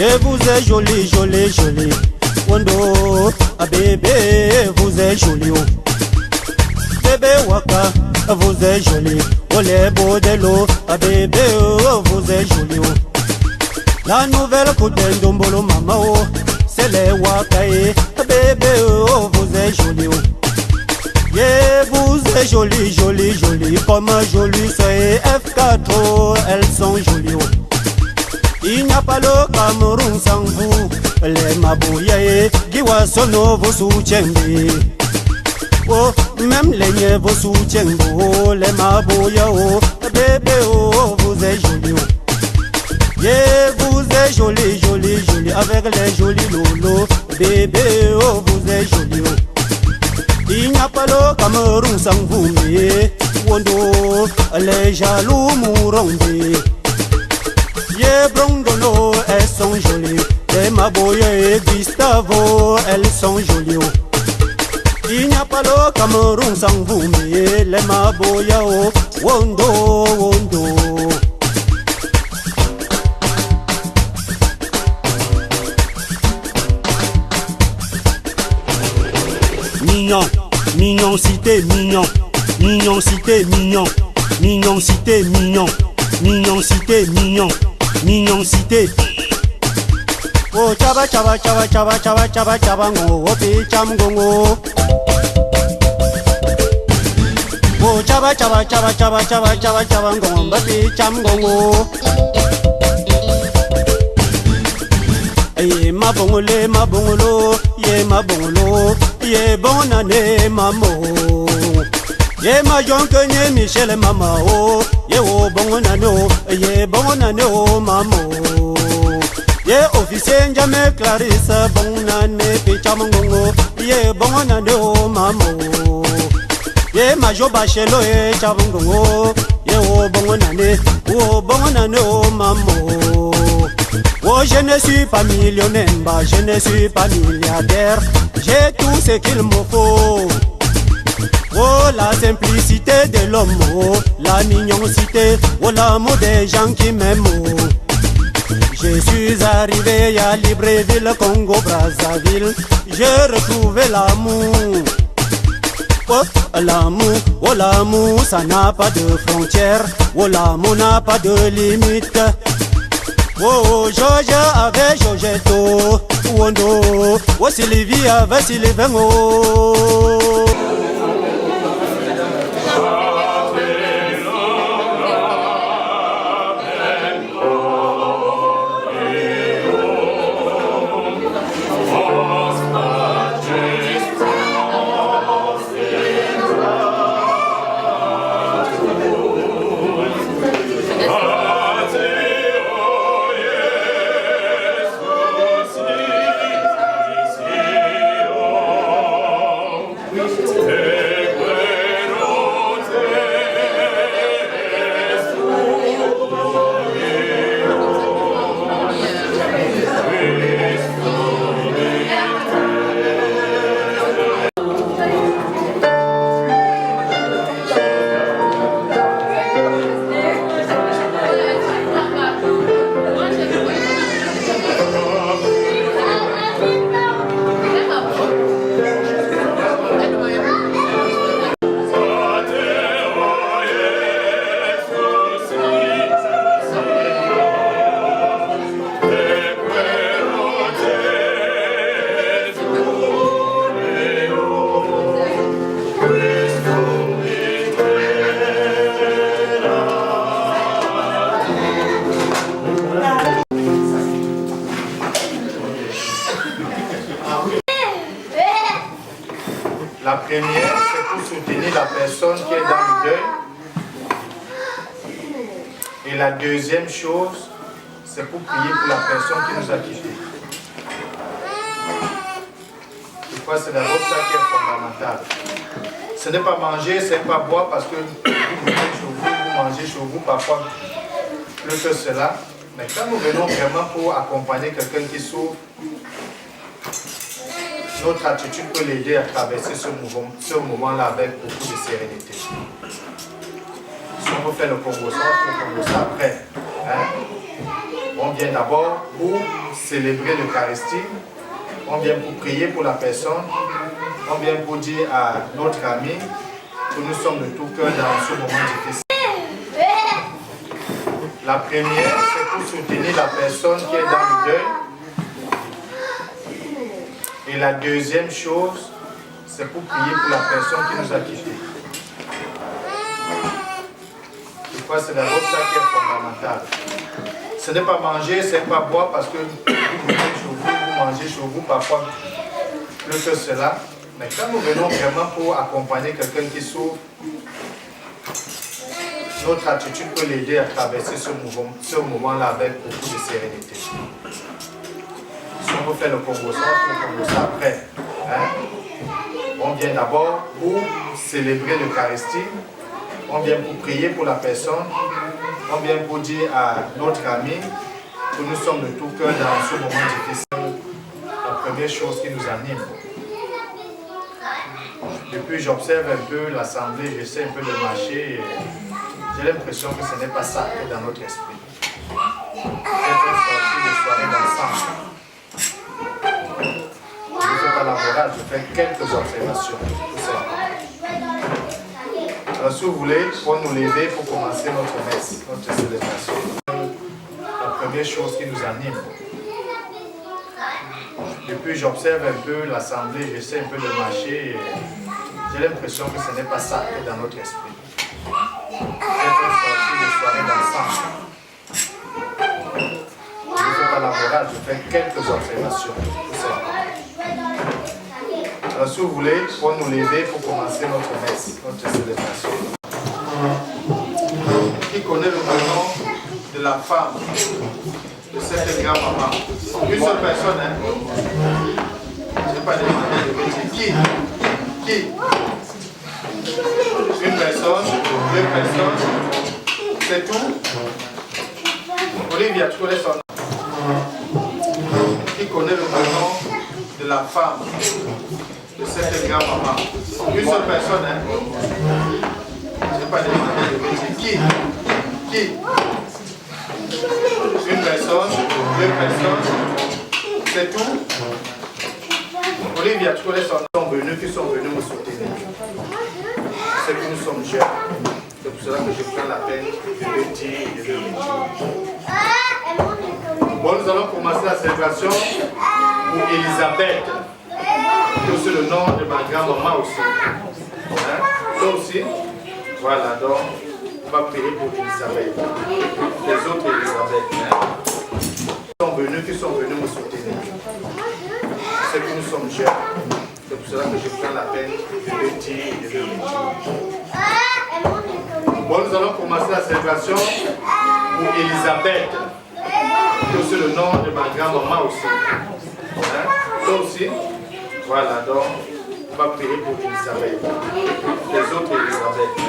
Et vous êtes jolie, jolie, jolie. Wondo, ah bébé, vous êtes jolie. Bébé waka, vous êtes jolie. Olé bodelo, ah bébé, vous êtes jolie. La nouvelle coudée d'Ombolo Mama, c'est les waka, ah bébé, vous êtes jolie. Yeah, vous êtes jolie, jolie, jolie. Comme jolie, c'est F4, elles sont jolies. Il n'y a pas le Cameroun sans vous. Les Mabouya Giwa Sono vous soutiennent. Oh, même les niais vous soutiennent. Les Mabouya, oh, bébé, oh, vous êtes jolis. Yeah, vous êtes jolis, jolis, jolis. Avec les jolis lolos. Bébé, oh, vous êtes jolis. Il n'y a pas le Cameroun sans vous. Mais Wondo, les jaloux mourront. Yeah, Brongono, elles sont jolies. Les Maboya et Gustavo, elles sont jolies. Il n'y a pas le Cameroun sans vous, mais les Maboya, oh, Wondo, Wondo. Mignon, mignon cité, mignon. Mignon cité, mignon. Mignon cité, mignon. Mignon cité, mignon. Mignon cité. Oh chaba chaba chaba chaba chaba chaba chaba ngo opi cham gongo. Oh chaba chaba chaba chaba chaba chaba chaba ngo opi cham gongo. Ye ma bongolo ye ma bongolo ye bonne année maman. Ye ma jonque nye Michel mama oh. Ye o bongo nano, ye bongo nano mamo. Ye officier njame Clarisse bongo nane pichamongongo. Ye bongo nano mamo. Ye majo bachelo e chabongongo. Ye o bongo nane, o bongo nano mamo. Oh je ne suis pas millionnaire, je ne suis pas milliardaire. J'ai tout ce qu'il me faut. Oh la simplicité de l'homme, oh, la mignoncité, oh l'amour des gens qui m'aiment. Oh. Je suis arrivé à Libreville, Congo, Brazzaville. J'ai retrouvé l'amour. Oh l'amour, ça n'a pas de frontières. Oh l'amour n'a pas de limite. Oh Georges avec Georgetto, Wondo. Oh Sylvie avec Sylvain. Oh. La première, c'est pour soutenir la personne qui est dans le deuil. Et la deuxième chose, c'est pour prier pour la personne qui nous a quittés. Je crois que c'est d'abord ça qui est fondamental. Ce n'est pas manger, ce n'est pas boire parce que vous mangez chez vous parfois plus que cela. Mais quand nous venons vraiment pour accompagner quelqu'un qui souffre, notre attitude peut l'aider à traverser ce moment-là avec beaucoup de sérénité. Si on veut faire le Congo, ça, on fait le Congo ça après. Hein? On vient d'abord pour célébrer l'Eucharistie, on vient pour prier pour la personne, on vient pour dire à notre ami que nous sommes de tout cœur dans ce moment difficile. La première, c'est pour soutenir la personne qui est dans le deuil. Et la deuxième chose, c'est pour prier pour la personne qui nous a quittés. Je crois que c'est d'abord ça qui est fondamental. Ce n'est pas manger, ce n'est pas boire parce que vous venez chez vous, vous mangez chez vous parfois plus que cela. Mais quand nous venons vraiment pour accompagner quelqu'un qui souffre, notre attitude peut l'aider à traverser ce moment-là avec beaucoup de sérénité. Si on veut faire le Congo, on fait le Congo ça après. Hein? On vient d'abord pour célébrer l'Eucharistie, on vient pour prier pour la personne, on vient pour dire à notre ami que nous sommes de tout cœur dans ce moment difficile. La première chose qui nous anime. Depuis, j'observe un peu l'assemblée, j'essaie un peu de marcher et j'ai l'impression que ce n'est pas ça qui est dans notre esprit. Être sorti de soirée d'ensemble. Je ne fais pas la morale, je fais quelques observations. Alors, si vous voulez, il faut nous lever pour commencer notre messe, notre célébration. La première chose qui nous anime. Depuis, j'observe un peu l'assemblée, j'essaie un peu de marcher et j'ai l'impression que ce n'est pas ça qui est dans notre esprit. Être sorti de soirée d'ensemble. Je ne fais pas la morale, je fais quelques observations. Alors, si vous voulez, il faut nous lever pour commencer notre messe, notre célébration. Qui connaît le nom de la femme de cette grand-maman? Une seule personne, hein? Je n'ai pas demandé de métier. Qui? Une personne, deux personnes, c'est tout? Olivia, tu connais son nom? Qui connaît le nom de la femme de cette grand-maman? Une seule personne, hein? Je n'ai pas demandé de métier. Qui? Une personne, deux personnes, c'est tout? Olivia, tu connais son nom? Qui sont venus me soutenir. C'est que nous sommes jeunes. C'est pour cela que je prends la peine de le dire et de le dire. Bon, nous allons commencer la célébration pour Elisabeth. C'est aussi le nom de ma grand-maman aussi. Hein? Toi aussi? Voilà, donc on va prier pour Elisabeth. Les autres Elisabeth. Hein? Qui sont venus me soutenir. C'est que nous sommes jeunes. C'est pour cela que je prends la peine de le dire et de le dire. Bon, nous allons commencer la célébration pour Elisabeth. C'est aussi le nom de ma grand-maman aussi. Hein? Toi aussi? Voilà, donc on va prier pour Elisabeth. Les autres Elisabeth. Hein?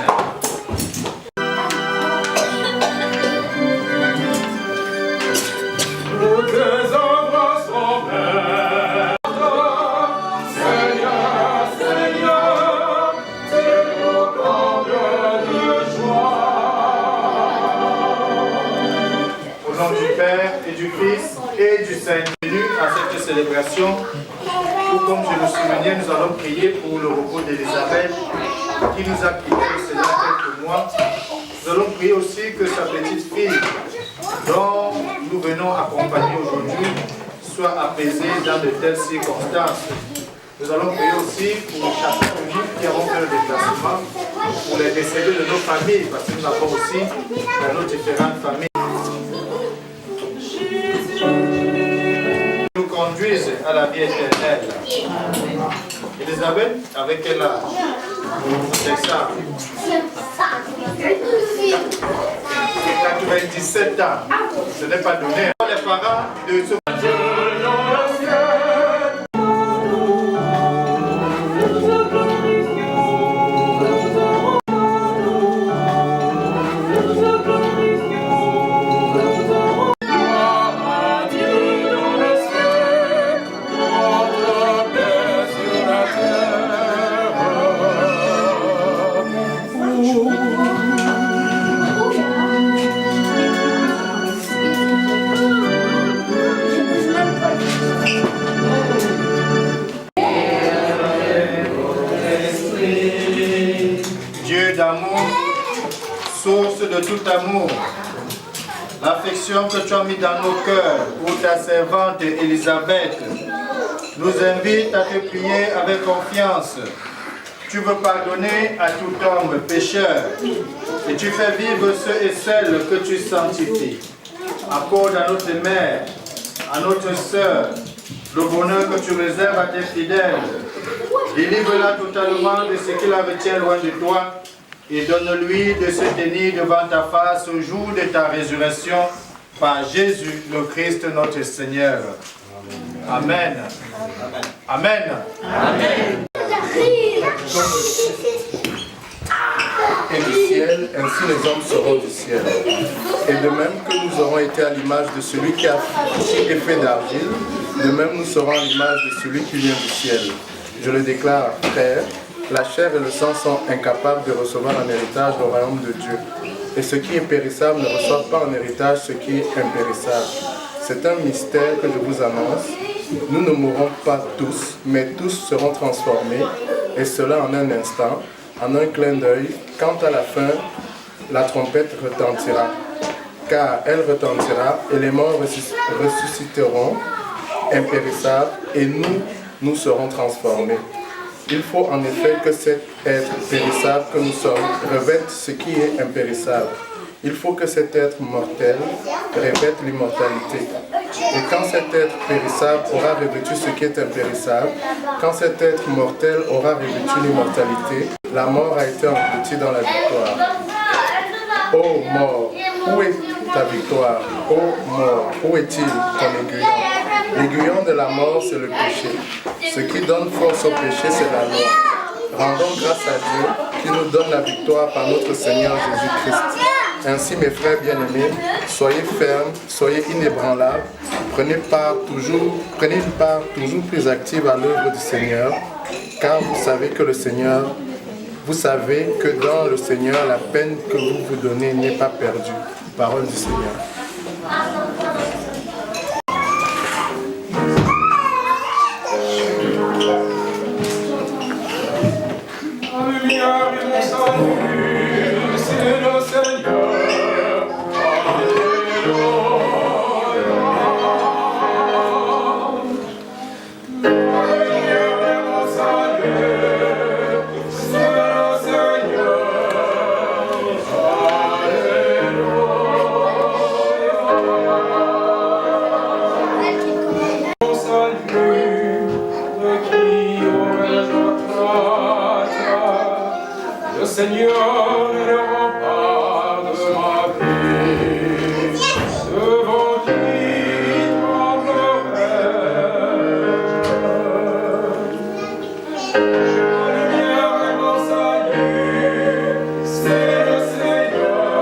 Et du Saint-Venu à cette célébration, où comme je le soulignais, nous allons prier pour le repos d'Elisabeth qui nous a quittés cela quelques mois. Nous allons prier aussi que sa petite fille, dont nous venons accompagner aujourd'hui, soit apaisée dans de telles circonstances. Nous allons prier aussi pour chacun de nous qui avons fait le déplacement, pour les décédés de nos familles, parce que nous avons aussi dans nos différentes familles. Nous conduisent à la vie éternelle. Elisabeth, avec quel âge? C'est ça. 97 ans. Ce n'est pas donné. Les parents de ce source de tout amour, l'affection que tu as mis dans nos cœurs pour ta servante Élisabeth nous invite à te prier avec confiance. Tu veux pardonner à tout homme pécheur et tu fais vivre ceux et celles que tu sanctifies. Accorde à notre mère, à notre sœur, le bonheur que tu réserves à tes fidèles. Délivre-la totalement de ce qui la retient loin de toi et donne-lui de se tenir devant ta face au jour de ta résurrection par Jésus le Christ notre Seigneur. Amen. Amen. Amen. Et du ciel, ainsi les hommes seront du ciel. Et de même que nous aurons été à l'image de celui qui est fait d'argile, de même nous serons à l'image de celui qui vient du ciel. Je le déclare, frère, la chair et le sang sont incapables de recevoir en héritage le royaume de Dieu. Et ce qui est périssable ne reçoit pas en héritage ce qui est impérissable. C'est un mystère que je vous annonce. Nous ne mourrons pas tous, mais tous seront transformés, et cela en un instant, en un clin d'œil. Quant à la fin, la trompette retentira. Car elle retentira, et les morts ressusciteront, impérissables, et nous serons transformés. Il faut en effet que cet être périssable que nous sommes revête ce qui est impérissable. Il faut que cet être mortel revête l'immortalité. Et quand cet être périssable aura revêtu ce qui est impérissable, quand cet être mortel aura revêtu l'immortalité, la mort a été engloutie dans la victoire. Ô mort, où est ta victoire? Ô mort, où est-il ton aiguillon? L'aiguillon de la mort, c'est le péché. Ce qui donne force au péché, c'est la loi. Rendons grâce à Dieu qui nous donne la victoire par notre Seigneur Jésus-Christ. Ainsi, mes frères bien-aimés, soyez fermes, soyez inébranlables, prenez une part toujours plus active à l'œuvre du Seigneur, car vous savez que dans le Seigneur, la peine que vous vous donnez n'est pas perdue. Parole du Seigneur. Seigneur est le rempart de ma vie, devant qui tremblerai. La lumière est mon salut, c'est le Seigneur. Alléluia.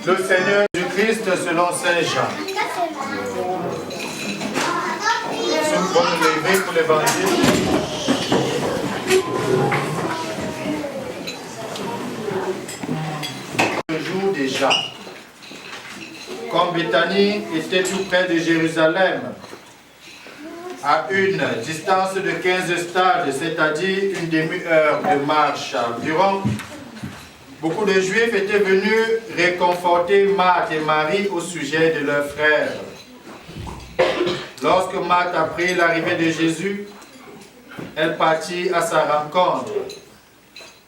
Le Seigneur Jésus-Christ selon Saint Jean. Si vous pouvez nous lever pour l'évangile. Le jour déjà, comme Béthanie était tout près de Jérusalem, à une distance de 15 stades, c'est-à-dire une demi-heure de marche environ, beaucoup de Juifs étaient venus réconforter Marthe et Marie au sujet de leur frère. Lorsque Marthe apprit l'arrivée de Jésus, elle partit à sa rencontre,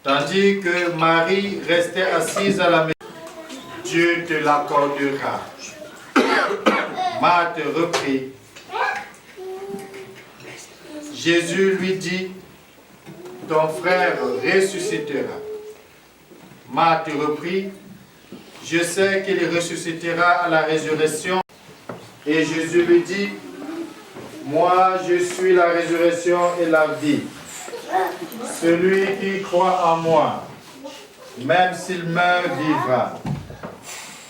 tandis que Marie restait assise à la maison. Dieu te l'accordera. Marthe reprit. Jésus lui dit, ton frère ressuscitera. Marthe reprit, je sais qu'il ressuscitera à la résurrection Et Jésus lui dit, moi je suis la résurrection et la vie. Celui qui croit en moi, même s'il meurt, vivra.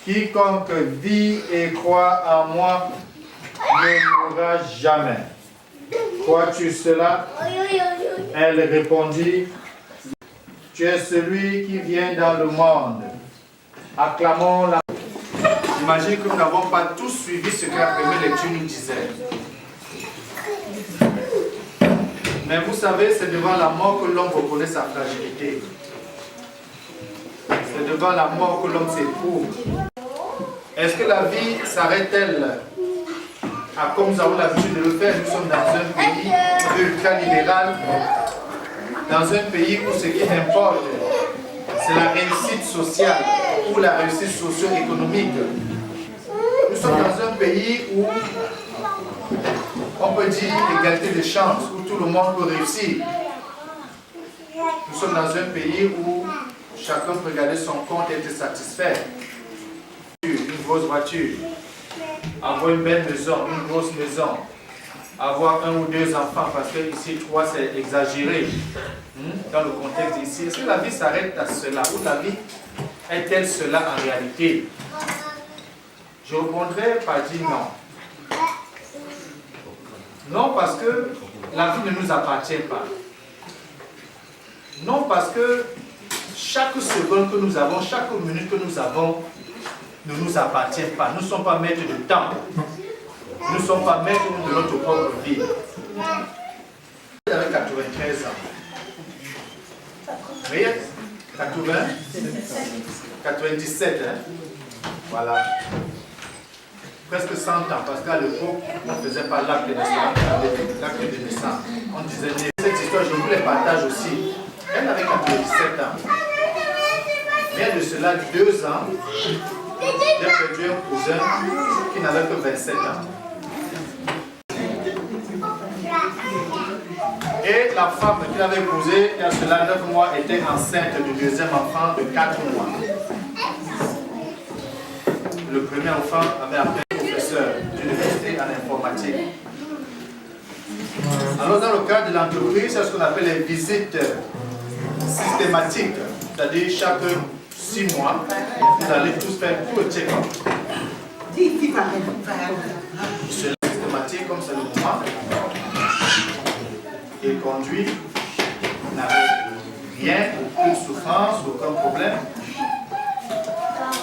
Quiconque vit et croit en moi ne mourra jamais. Crois-tu cela? Elle répondit, tu es celui qui vient dans le monde. Acclamons la... J'imagine que nous n'avons pas tous suivi ce que la première lecture nous disait. Mais vous savez, c'est devant la mort que l'homme reconnaît sa fragilité. C'est devant la mort que l'homme s'éprouve. Est-ce que la vie s'arrête-t-elle à comme nous avons l'habitude de le faire? Nous sommes dans un pays ultra-libéral, dans un pays où ce qui importe, c'est la réussite sociale ou la réussite socio-économique. Nous sommes dans un pays où on peut dire égalité de chance, où tout le monde peut réussir. Nous sommes dans un pays où chacun peut garder son compte et être satisfait. Une grosse voiture, avoir une belle maison, une grosse maison, avoir 1 ou 2 enfants, parce que ici 3 c'est exagéré. Dans le contexte ici, est-ce que la vie s'arrête à cela ou la vie est-elle cela en réalité? Je répondrai par dire non. Non, parce que la vie ne nous appartient pas. Non, parce que chaque seconde que nous avons, chaque minute que nous avons ne nous appartient pas. Nous ne sommes pas maîtres du temps. Nous ne sommes pas maîtres de notre propre vie. J'avais 93 ans. Vous voyez, 80, 97, hein? Voilà. Presque 100 ans, parce qu'à l'époque, on ne faisait pas l'acte de naissance. On disait, cette histoire, je vous la partage aussi. Elle avait 97 ans. Rien de cela, 2 ans, j'ai perdu un cousin qui n'avait que 27 ans. Et la femme qu'il avait épousée, il y a cela 9 mois, était enceinte du deuxième enfant de 4 mois. Le premier enfant avait appelé professeur d'université en informatique. Alors dans le cadre de l'entreprise, c'est ce qu'on appelle les visites systématiques. C'est-à-dire chaque 6 mois, vous allez tous faire tout le check-up. C'est systématique comme c'est le moment. Il conduit, n'avait rien, aucune souffrance, aucun problème.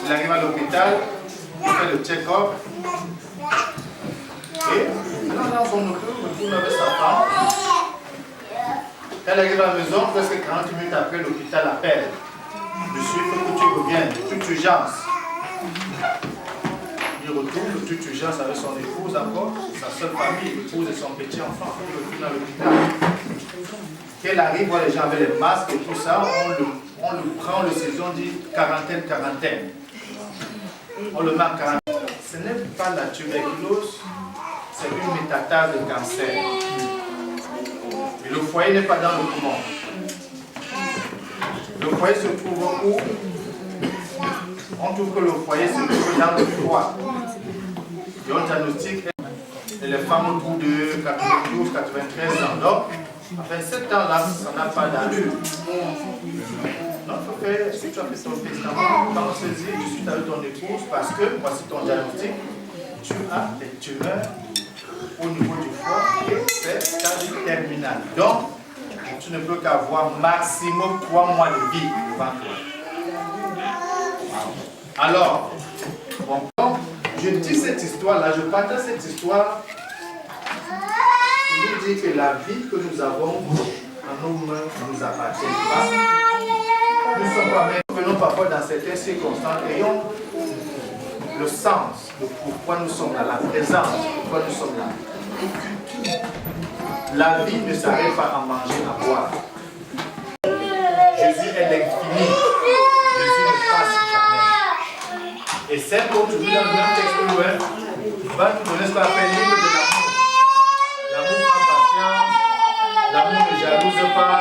Il arrive à l'hôpital, il fait le check-up. Et dans son auto, il retourne avec sa femme. Elle arrive à la maison, presque 40 minutes après, l'hôpital appelle. Monsieur, il faut que tu reviennes, de toute urgence. Il retourne de toute urgence avec son épouse encore, sa seule famille, l'épouse et son petit enfant. Il retourne à l'hôpital. Qu'elle arrive, voit les gens avec les masques et tout ça, on le prend, on le saisit, on dit quarantaine. On le met en quarantaine. Ce n'est pas la tuberculose, c'est une métastase de cancer. Mais le foyer n'est pas dans le poumon. Le foyer se trouve où? On trouve que le foyer se trouve dans le foie. Et on diagnostique les femmes autour de 92, 93 ans. Donc, à 27 ans là, ça n'a pas d'allure. Donc, il faut faire, si tu as fait ton testament, pense-y, tu suis avec ton épouse, parce que, voici ton diagnostic, tu as des tumeurs au niveau du foie et c'est stade terminal. Donc, tu ne peux qu'avoir maximum 3 mois de vie devant toi. Alors, bon, je dis cette histoire-là, je partage cette histoire pour nous dire que la vie que nous avons en nos mains ne nous appartient pas. Nous ne sommes pas même, nous venons parfois dans certaines circonstances, ayons le sens de pourquoi nous sommes là, la présence, pourquoi nous sommes là. La vie ne s'arrête pas à manger, à boire. Jésus est l'infini. Jésus ne passe jamais. Et c'est comme tu dis dans le même texte où va nous donner ce qu'on appelle l'hymne de l'amour. L'amour prend patience, l'amour ne jalouse pas,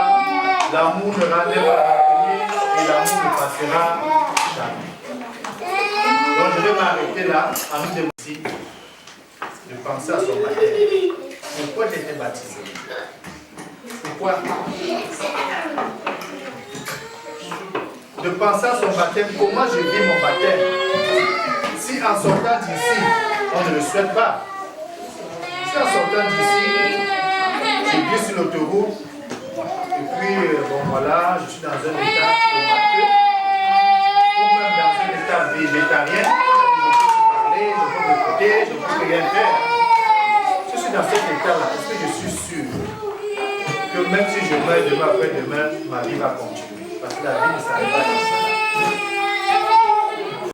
l'amour ne rendait pas rappeler et l'amour ne passera jamais. Donc je vais m'arrêter là en nous démontrer penser à son baptême. Pourquoi tu étais baptisé? Pourquoi? De penser à son baptême, comment je vis mon baptême? Si en sortant d'ici, on ne le souhaite pas. Si en sortant d'ici, je vis sur l'autoroute, et puis, bon voilà, je suis dans un état traumatique, ou même dans un état végétarien, je peux parler, je peux m'écouter, je ne peux rien faire. Si je suis dans cet état-là, est-ce que je suis sûr que même si je meurs demain après-demain, ma vie va continuer? Parce que la vie ne s'arrête pas comme ça.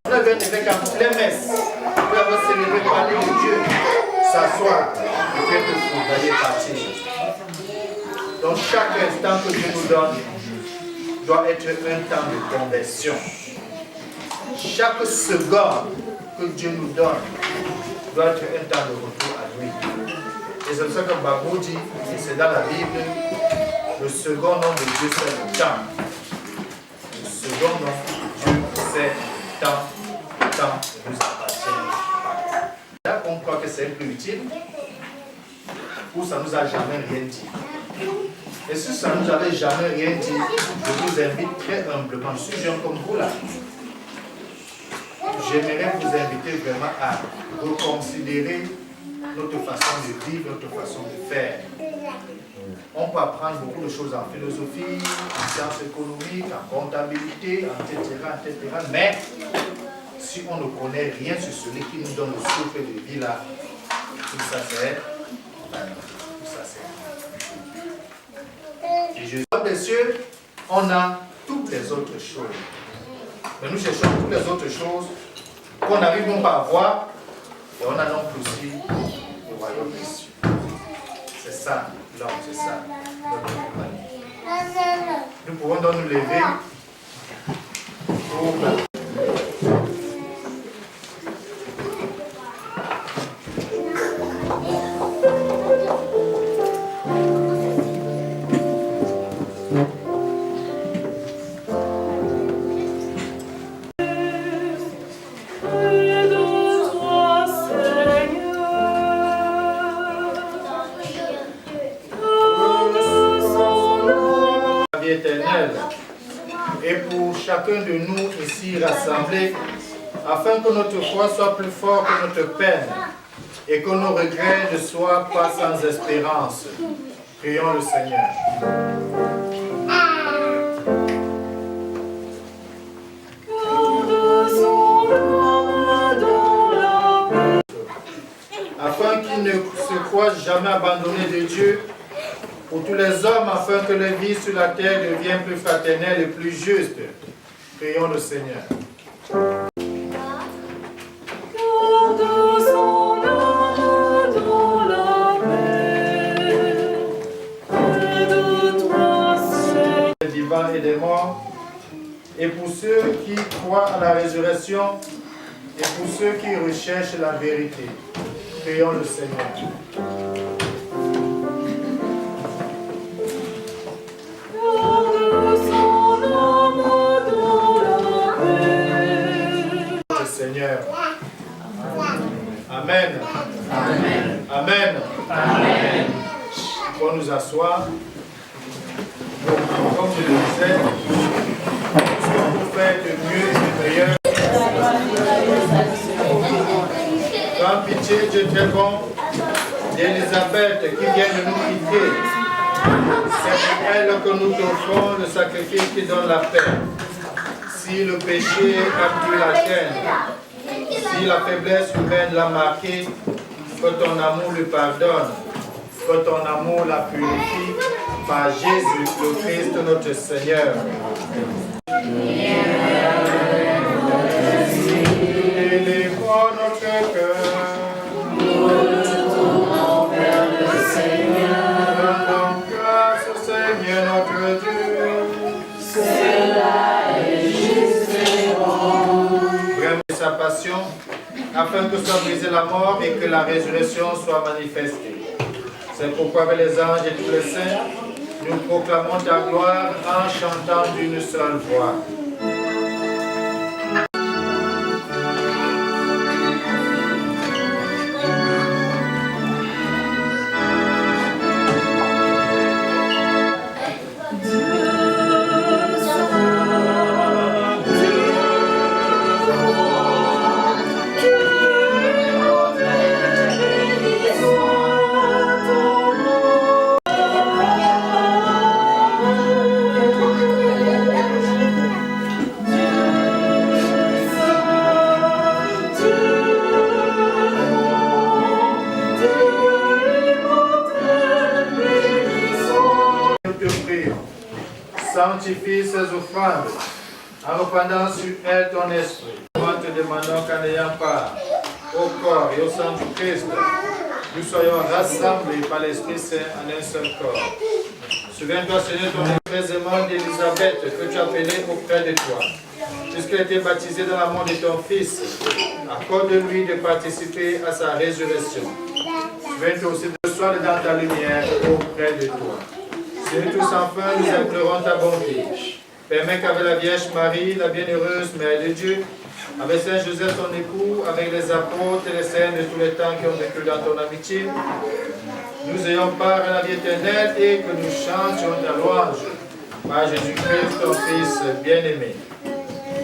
On avait un évêque à toutes les messes. Après avoir célébré, parler de Dieu, s'asseoir, et puis être fou, d'aller partir. Donc chaque instant que Dieu nous donne doit être un temps de conversion. Chaque seconde que Dieu nous donne doit être un temps de retour à lui. Et c'est ça que Babou dit, et c'est dans la Bible, le second nom de Dieu c'est le temps. Le second nom de Dieu c'est temps. Le temps ne nous appartient pas. Là on croit que c'est plus utile, ou ça ne nous a jamais rien dit. Et si ça ne nous avait jamais rien dit, je vous invite très humblement, je suis jeune comme vous là, j'aimerais vous inviter vraiment à reconsidérer notre façon de vivre, notre façon de faire. On peut apprendre beaucoup de choses en philosophie, en sciences économiques, en comptabilité, etc., mais si on ne connaît rien sur celui qui nous donne le souffle de vie là, tout ça c'est. Et je dis, bien sûr, on a toutes les autres choses. Mais nous cherchons toutes les autres choses qu'on n'arrive non pas à voir, et on a non plus aussi le royaume des cieux. C'est ça, l'homme, c'est ça, notre humanité. Nous pouvons donc nous lever pour éternelle et pour chacun de nous ici rassemblés, afin que notre foi soit plus forte que notre peine et que nos regrets ne soient pas sans espérance. Prions le Seigneur. Afin qu'ils ne se croient jamais abandonnés de Dieu, pour tous les hommes, afin que la vie sur la terre devienne plus fraternelle et plus juste. Prions le Seigneur. Vivants et des morts, et pour ceux qui croient à la résurrection, et pour ceux qui recherchent la vérité. Prions le Seigneur. Seigneur. Amen. Amen. Amen. Amen. On va nous asseoir. Comme je le disais, ce qu'on peut faire de mieux et de meilleur. Prends pitié, Dieu très bon, d'Élisabeth qui vient de nous quitter. C'est pour elle que nous offrons le sacrifice qui donne la paix. Si le péché a pris la chaîne, si la faiblesse humaine l'a marqué, que ton amour lui pardonne, que ton amour la purifie, par Jésus le Christ notre Seigneur. Élève-moi notre cœur. Nous le tournons vers le Seigneur. Rendons grâce au Seigneur notre Dieu. Cela est juste et bon. Vraiment sa passion, afin que soit brisée la mort et que la résurrection soit manifestée. C'est pourquoi avec les anges et tous les saints, nous proclamons ta gloire en chantant d'une seule voix. Sanctifie ces offrandes en répandant sur elles ton esprit. Nous te demandons qu'en ayant part au corps et au sang du Christ, nous soyons rassemblés par l'Esprit Saint en un seul corps. Souviens-toi, Seigneur, ton empressement d'Élisabeth que tu as appelé auprès de toi. Puisqu'elle a été baptisée dans la mort de ton Fils, accorde-lui de participer à sa résurrection. Souviens-toi aussi de soir dans ta lumière auprès de toi. Seigneur, tous enfin, nous implorons ta bonté. Permets qu'avec la Vierge Marie, la bienheureuse Mère de Dieu, avec Saint Joseph, ton époux, avec les apôtres et les saints de tous les temps qui ont vécu dans ton amitié, nous ayons part à la vie éternelle et que nous chantions ta louange par Jésus-Christ, ton Fils bien-aimé.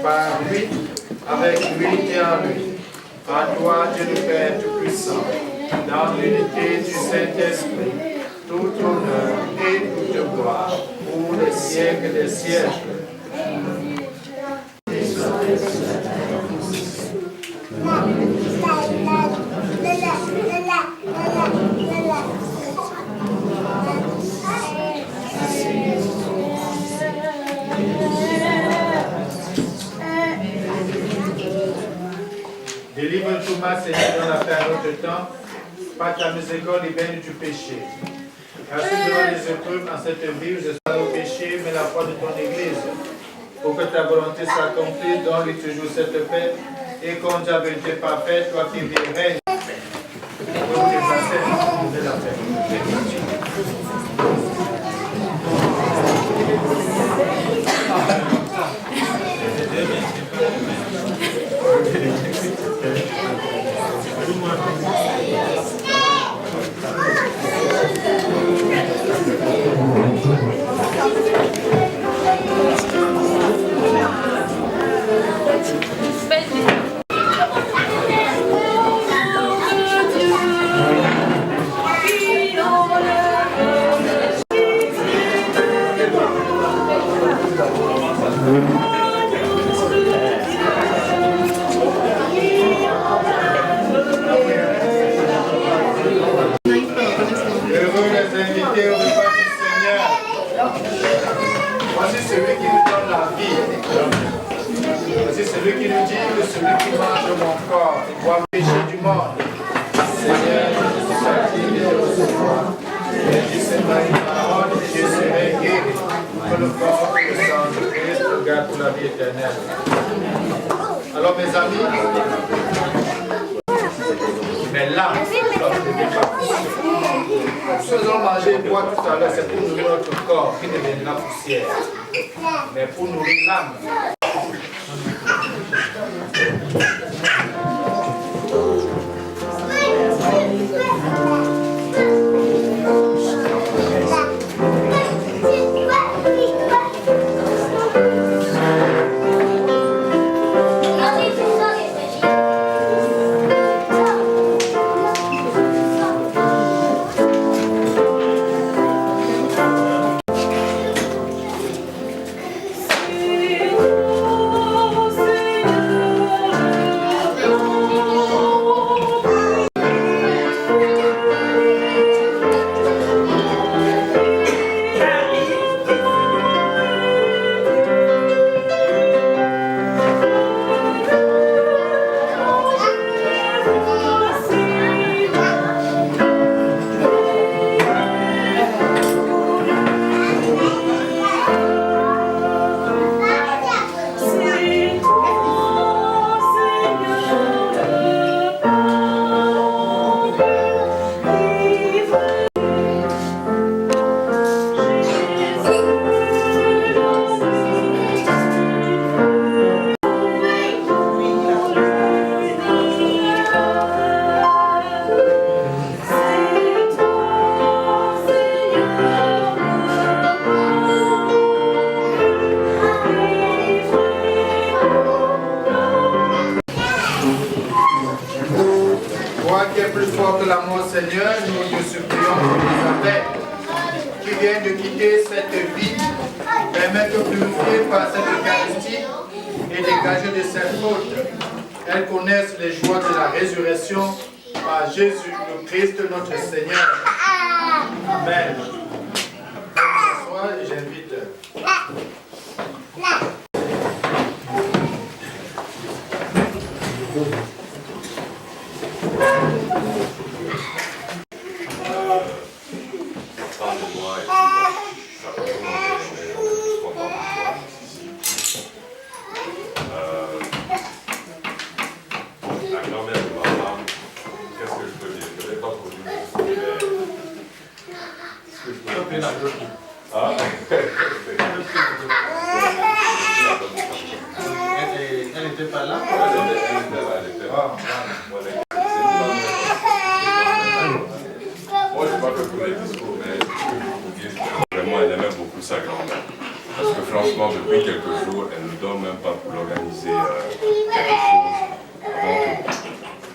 Par lui, avec lui et en lui. À toi, Dieu le Père Tout-Puissant, dans l'unité du Saint-Esprit, tout honneur et toute gloire, pour les siècles des siècles. Délivre Thomas, Seigneur, dans la paix à notre temps, par ta miséricorde libère du péché. Rassure devant les épreuves en cette vie où je sois nos péchés, mais la foi de ton Église, pour que ta volonté s'accomplisse, donne-lui toujours cette paix, et comme ta vérité parfaite, toi qui vis et règnes, pour tes passages de la paix. Alors mes amis, mais là, faisons manger et boire tout à l'heure, c'est pour nourrir notre corps qui deviendra poussière, mais pour nourrir l'âme. Seigneur, nous te supplions pour Elisabeth qui vient de quitter cette vie, permets de purifier par cette Eucharistie et dégager de cette faute. Elles connaissent les joies de la résurrection par Jésus le Christ notre Seigneur. Amen. Bonsoir et j'invite Elle n'était pas là. Moi, je ne sais pas pour les discours, mais vraiment, elle aimait beaucoup sa grand-mère. Parce que franchement, depuis quelques jours, elle ne dort même pas pour organiser quelque chose avant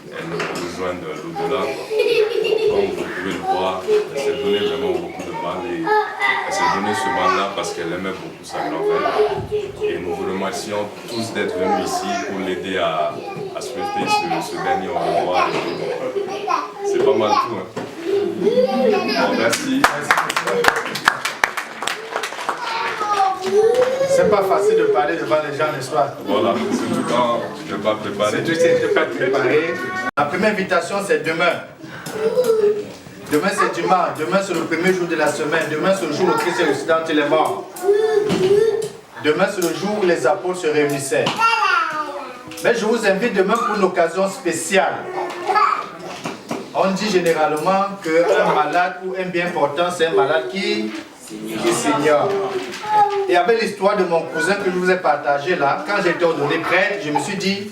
qu'elle nous rejoigne de l'au-delà. Comme vous pouvez le voir, elle s'est donné vraiment beaucoup de mal et elle s'est donné ce mal-là parce qu'elle aimait beaucoup sa grand-mère. Et nous vous remercions tous d'être venus ici pour l'aider à souhaiter ce dernier au revoir. C'est pas mal tout. Hein. Bon, merci. C'est pas facile de parler devant les gens, n'est-ce pas? Voilà, surtout quand tu n'es pas préparé. C'est pas préparé. La première invitation, c'est demain. Demain, c'est dimanche. Demain, c'est le premier jour de la semaine. Demain, c'est le jour où Christ est ressuscité entre les morts. Demain, c'est le jour où les apôtres se réunissaient. Mais je vous invite demain pour une occasion spéciale. On dit généralement qu'un malade ou un bien portant, c'est un malade qui s'ignore. Et avec l'histoire de mon cousin que je vous ai partagé là, quand j'étais ordonné prêtre, je me suis dit,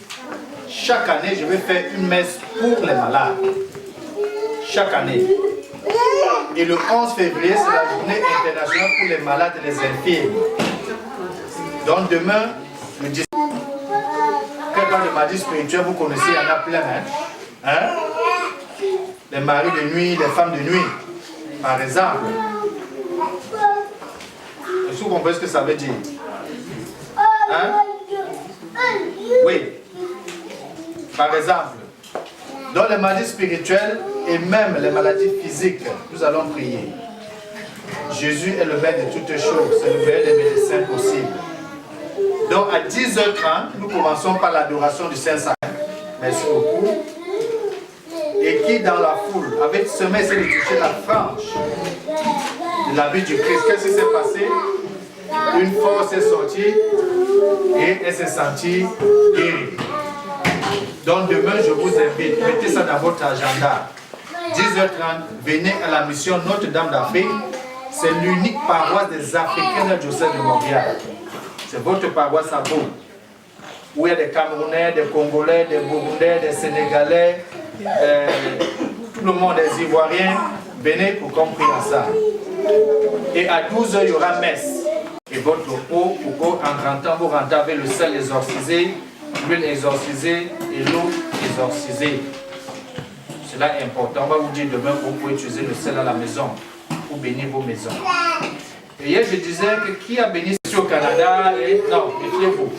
chaque année, je vais faire une messe pour les malades. Chaque année. Et le 11 février, c'est la journée internationale pour les malades et les infirmes. Donc demain, le 10. Quelqu'un de ma vie spirituelle, vous connaissez, il y en a plein. Hein? Les maris de nuit, les femmes de nuit, par exemple. Est-ce que vous comprenez ce que ça veut dire? Hein? Oui. Par exemple, dans les maladies spirituelles et même les maladies physiques, nous allons prier. Jésus est le maître de toutes choses, c'est le meilleur des médecins possibles. Donc à 10h30, nous commençons par l'adoration du Saint-Sacrement. Merci beaucoup. Et qui dans la foule avait seulement essayé de toucher la frange de la vie du Christ. Qu'est-ce qui s'est passé? Une force est sortie et elle s'est sentie guérie. Donc demain, je vous invite, mettez ça dans votre agenda. 10h30, venez à la mission Notre-Dame d'Afrique. C'est l'unique paroisse des Africains du diocèse de Montréal. C'est votre paroisse à vous. Où il y a des Camerounais, des Congolais, des Burundais, des Sénégalais, tout le monde, des Ivoiriens. Venez pour qu'on prie ensemble. Et à 12h, il y aura messe. Et votre eau, pour qu'en rentrant, vous rentrez avec le sel exorcisé, l'huile exorcisée et l'eau exorcisée. Cela est important. On va vous dire demain que vous pouvez utiliser le sel à la maison pour bénir vos maisons. Et hier, je disais que qui a béni ici au Canada et... Non, méfiez-vous.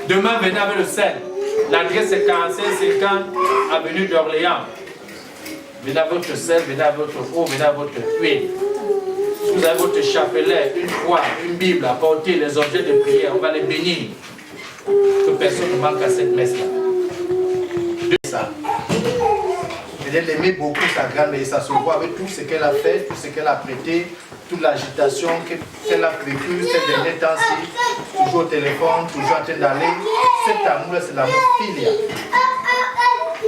Demain, venez avec le sel. L'adresse est 4550 avenue d'Orléans. Venez avec votre sel, venez avec votre eau, venez avec votre huile. Si vous avez votre chapelet, une croix, une Bible, apportez les objets de prière, on va les bénir. Que personne ne manque à cette messe-là. Ça. Elle aimait beaucoup sa grand-mère, ça se voit avec tout ce qu'elle a fait, tout ce qu'elle a prêté, toute l'agitation qu'elle a vécue ces derniers temps-ci, toujours au téléphone, toujours en train d'aller. Cet amour-là, c'est l'amour filial.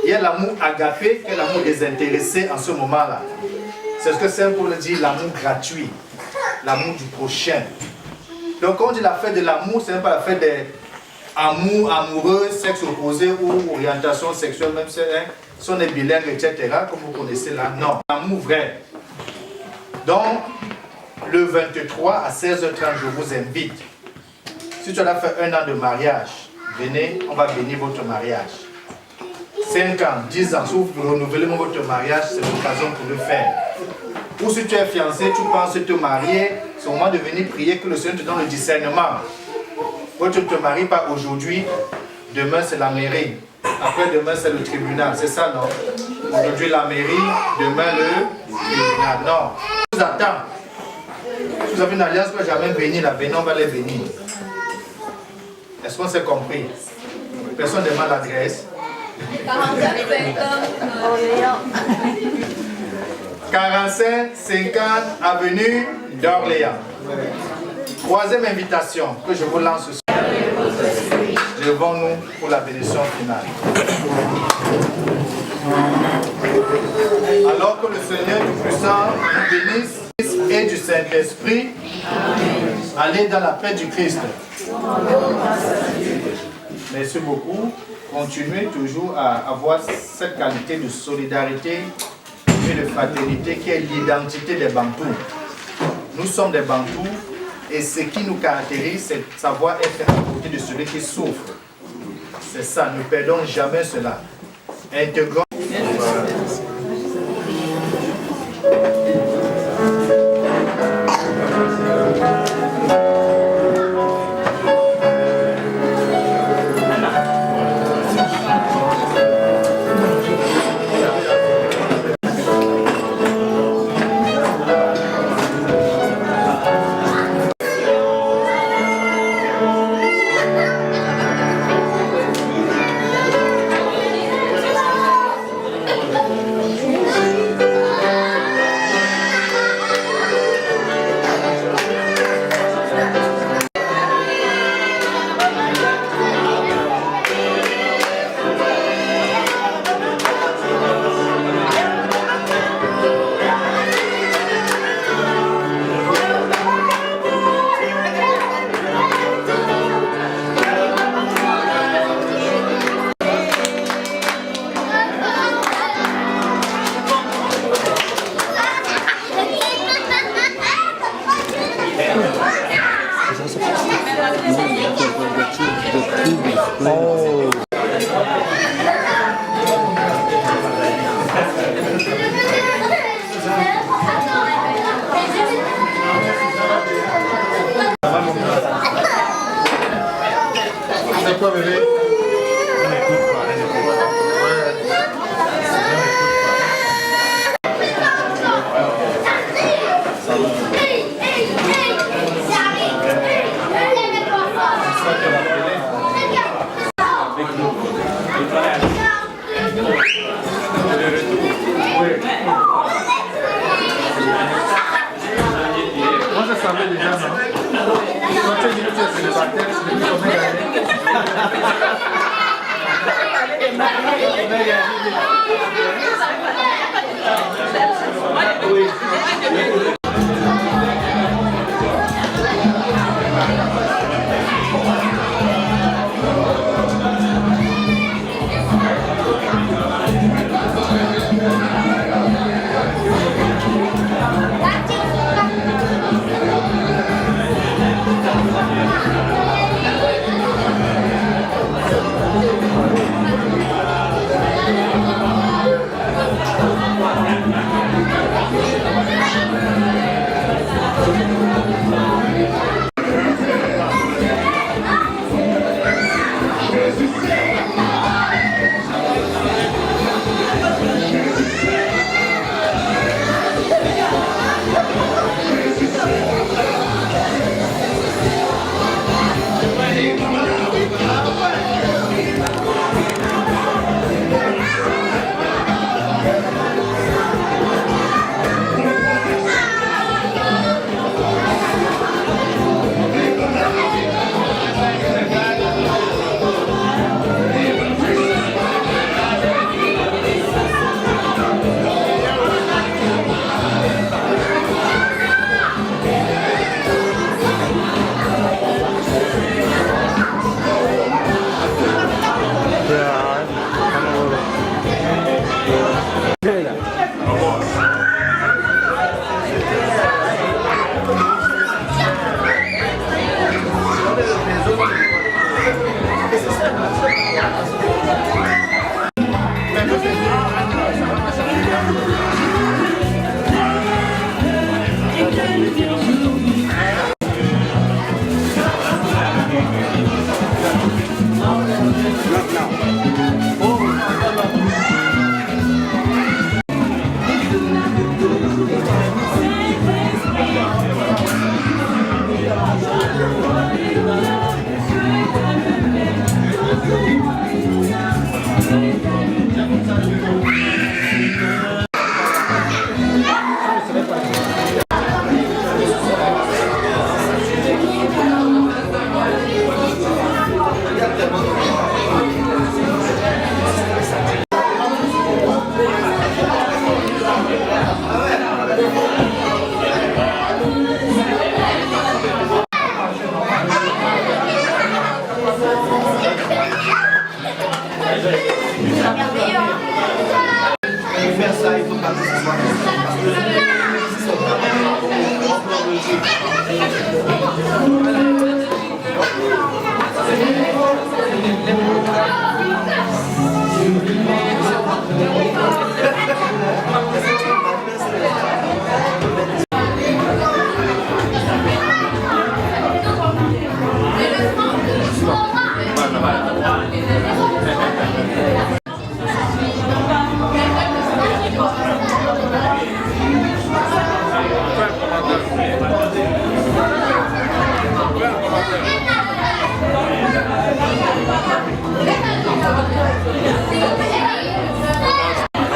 Il y a l'amour agapé, qui est l'amour désintéressé en ce moment-là. C'est ce que Saint Paul dit, l'amour gratuit, l'amour du prochain. Donc quand on dit la fête de l'amour, ce n'est pas la fête des amours, amoureux, sexe opposé ou orientation sexuelle, même si on est bilingue, etc., comme vous connaissez là. Non, l'amour vrai. Donc, le 23 à 16h30, je vous invite. Si tu as fait 1 an de mariage, venez, on va bénir votre mariage. 5 ans, 10 ans, si vous renouvelez votre mariage, c'est l'occasion pour le faire. Ou si tu es fiancé, tu penses te marier, c'est au moment de venir prier que le Seigneur te donne le discernement. Quand tu ne te maries pas aujourd'hui, demain c'est la mairie. Après demain c'est le tribunal, c'est ça non? Aujourd'hui la mairie, demain le tribunal. Non, je vous attends. Si vous avez une alliance que jamais bénie, la bénie, on va les bénir. Est-ce qu'on s'est compris? Personne ne demande l'adresse. 45-50 avenue d'Orléans. Troisième invitation que je vous lance ce soir. Levons-nous pour la bénédiction finale. Alors que le Seigneur Tout-Puissant nous bénisse et du Saint-Esprit. Allez dans la paix du Christ. Merci beaucoup. Continuez toujours à avoir cette qualité de solidarité et de fraternité qui est l'identité des Bantous. Nous sommes des Bantous et ce qui nous caractérise, c'est de savoir être à côté de celui qui souffre. C'est ça, ne perdons jamais cela. Intégrons.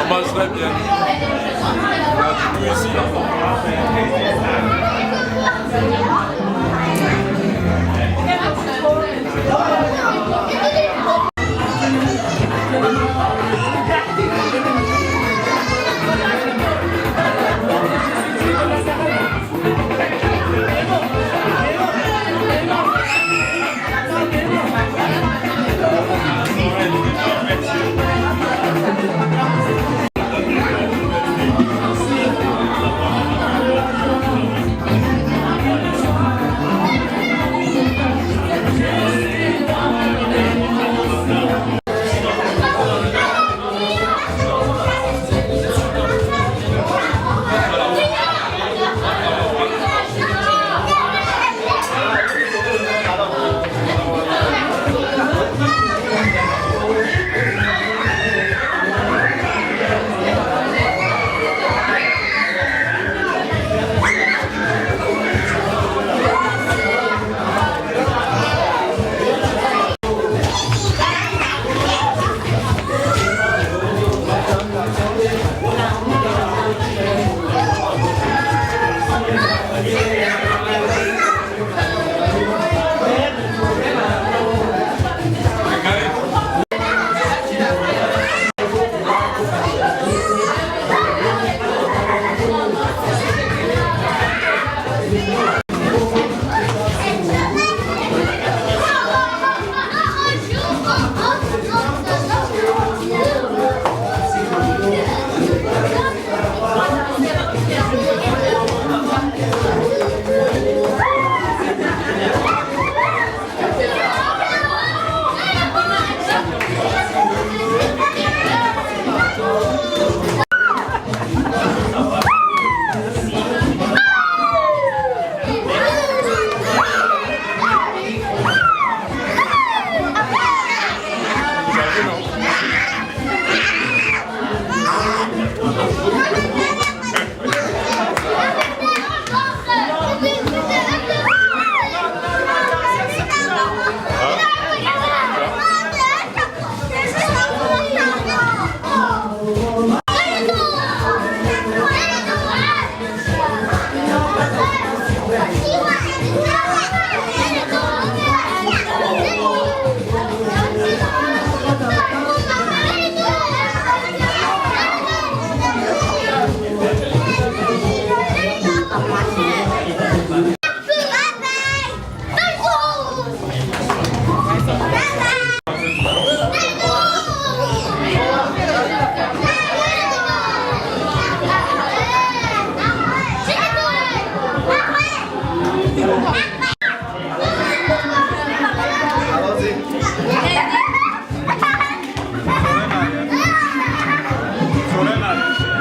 On mangerait bien. Nous ici.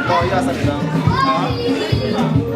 Oh, iya, sedang.